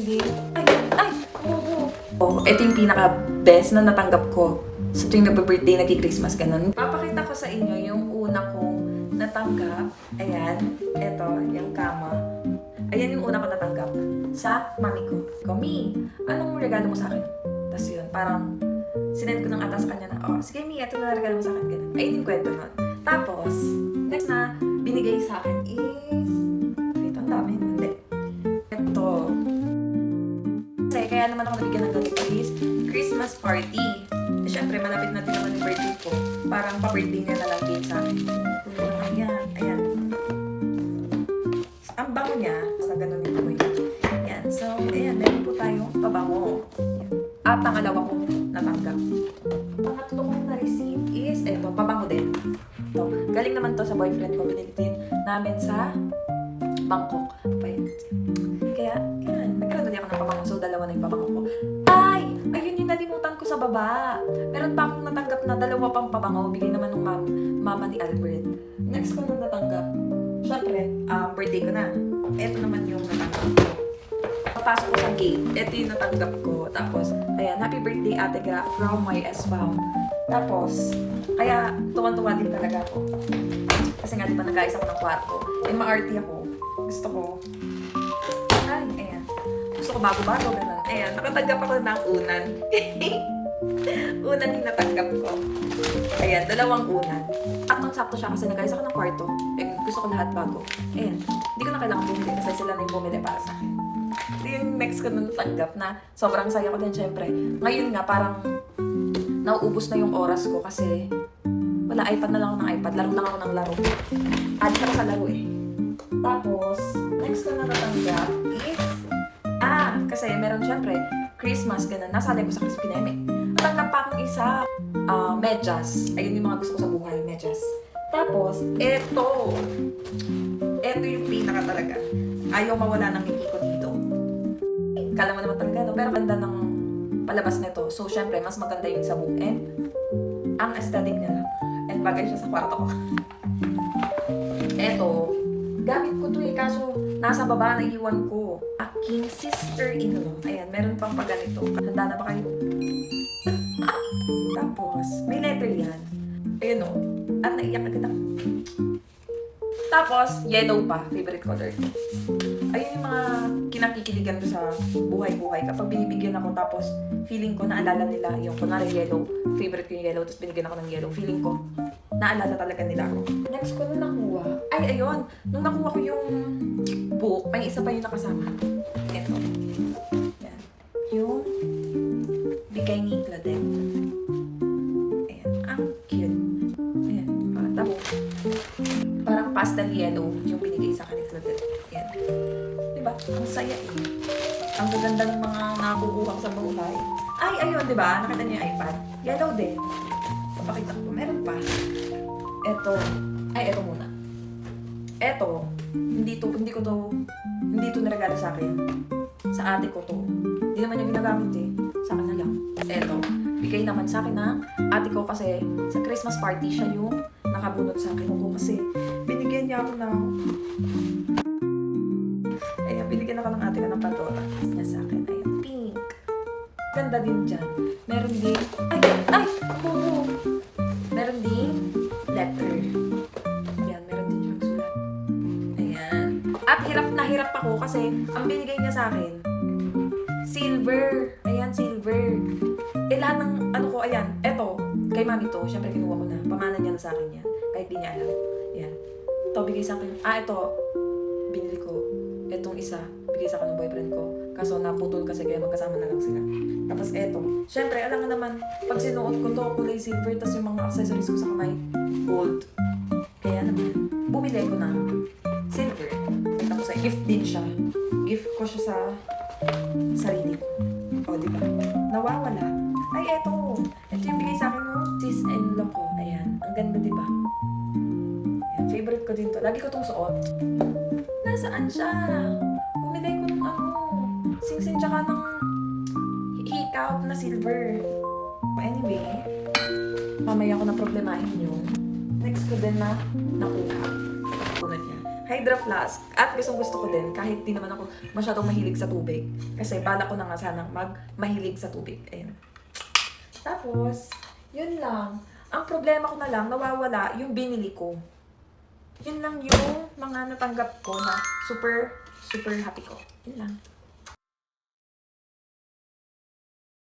Hindi. Ay! Oo. Oh, ito yung pinaka-best na natanggap ko sa tuwing nagbe-birthday, nag-Christmas, ganun. Papakita ko sa inyo yung una kong natanggap. Ayan. Ito, yung kama. Ayan yung una ko natanggap sa mami ko. Mi, anong regalo mo sa akin? Tapos yun, parang sinend ko ng ata sa kanya na, oh, sige Mi, ito na regalo mo sa akin. Ganun. Ayun yung kwento nun. Tapos, next na binigay sa akin is, dito, ang dami. Hindi. Ito. Kasi kaya naman ako nabigyan ng ganito is Christmas party. Eh, syempre, malapit na din naman yung birthday ko. Parang pa-birthday niya na lang game sa akin. Ayan, ayan. Ang bango niya, sa ganun yung amoy. Ayan, so, ayan, meron po tayong pabango. At pangalawa kong natanggap. Pangatlo kong na-receive is, eto, pabango din. So, galing naman to sa boyfriend ko. Binili din namin sa Bangkok. Kaya, yan. Nagkaroon ako ng pabango. So, dalawa na yung pabango ko. Ay! Ayun yung nalimutan ko sa baba. Meron pa akong natanggap na dalawa pang pabango. Bigay naman ng mama ni Albert. Next ko na natanggap. Siyempre, birthday ko na. Ito naman yung natanggap ko. Papasok ko sa gate. Ito yung natanggap ko. Tapos, ayan, happy birthday ate ka from YS Fam. Tapos, kaya tuwan-tuwa din talaga ako. Kasi nga, di ba, nag-aayos ako ng kwarto. Eh, ma-arty ako. Gusto ko. Ay, ayan. Gusto ko bago-bago, gano'n. Ayan, nakatanggap ako ng unan. Unan yung natanggap ko. Ayan, dalawang unan. Saktong-sakto siya kasi nag-ayos ako ng kwarto. Eh, gusto ko lahat bago. Ayan, hindi ko na kailangan bumili kasi sila na yung bumili para sa akin. Ito yung next ko na natanggap na sobrang saya ko din, syempre. Ngayon nga, parang nauubos na yung oras ko kasi wala, iPad na lang ako ng iPad. Laro lang ako ng laro. Adik ako sa laro eh. Tapos, next ko na natanggap is, kasi meron syempre, Christmas, ganun. Nasali ko sa Crispy Neme. Natanggap pa akong isa, medyas. Ayun yung mga gusto ko sa buhay, medyas. Tapos, eto yung pinaka talaga. Ayaw mawala ng ngiti ko dito. Kala mo naman talaga, no? Pero ganda ng palabas nito. So, syempre, mas maganda yung sabong. And, ang aesthetic niya. And bagay siya sa kwarto ko. Eto, gamit ko to eh, kaso nasa baba na iwan ko. Aking sister-in-law. Ayan, meron pang pa ganito. Handa na ba kayo? Tapos, may letter yan. Ayun o. At naiyak agad ako. Tapos, yellow pa. Favorite color ko. Ayun yung mga kinakikiligan ko sa buhay-buhay. Kapag binibigyan ako, tapos feeling ko, naalala nila yung, kunwari yellow. Favorite ko yung yellow, tapos binigyan ako ng yellow. Feeling ko, naalala talaga nila ako. Next ko na nakuha. Ay, ayun. Nung nakuha ko yung book, may isa pa yung nakasama. Ito. Yan. Yung bigay ni Claudette. Ayan. Ang cute. Ayan. Tapos, parang pastel yellow yung binigay sa akin ni Claudette. Ayan. Diba? Ang saya eh. Ang gaganda ng mga nakukuha sa buhay. Ay, ayun, diba? Nakita niyo yung iPad. Yellow din. Papakita ko. Meron pa. Eto. Ay, eto muna. Eto. Hindi to niregalo sa akin. Sa ate ko to. Hindi naman yung ginagamit eh. Sa akin na lang. Eto. Bigay naman sa akin ng ate ko kasi sa Christmas party siya yung nakabunot sa akin ko kasi binigyan niya ako ng binigyan ako ng ate ko ng pandora niya sa akin. Ayan, pink. Ganda din dyan. Meron din, meron din letter. Ayan, meron din siyang sulat. Ayan. At hirap ako kasi ang binigay niya sa akin, silver. Ayan, silver. Eh, lahat ng ano ko, ayan, eto, kay mami to, syempre kinuha ko na. Pamana niya na sa akin yan. Kahit di niya alam. Ayan. Ito, bigay sa akin. Ito, binili ko. Etong isa, bigay sa akin ng boyfriend ko. Kaso naputol kasi kaya magkasama na lang sila. Tapos eto. Syempre, alam nga naman, pag sinuot ko to, kulay silver, tapos yung mga accessories ko sa kamay, gold. Kaya naman, bumili ko na silver. Tapos ay gift din siya. Gift ko siya sa sarili ko. O, diba? Nawawala. Ay, eto. Ito yung bigay sa akin ng sis-in-law ko. Ayan. Ang ganda, diba? Ayan, favorite ko din to. Lagi ko tong suot. Nasaan siya? Bumili ko ng sing-sing tsaka ng hikaw na silver. Anyway, mamaya ko na problemahin yun. Next ko din na nakuha. Punod niya. Hydro Flask. At gusto ko din, kahit di naman ako masyadong mahilig sa tubig. Kasi bala ko na nga sanang mahilig sa tubig. Ayun. Tapos, yun lang. Ang problema ko na lang, nawawala yung binili ko. Yun lang yung mga natanggap ko na super happy ko. Yun lang.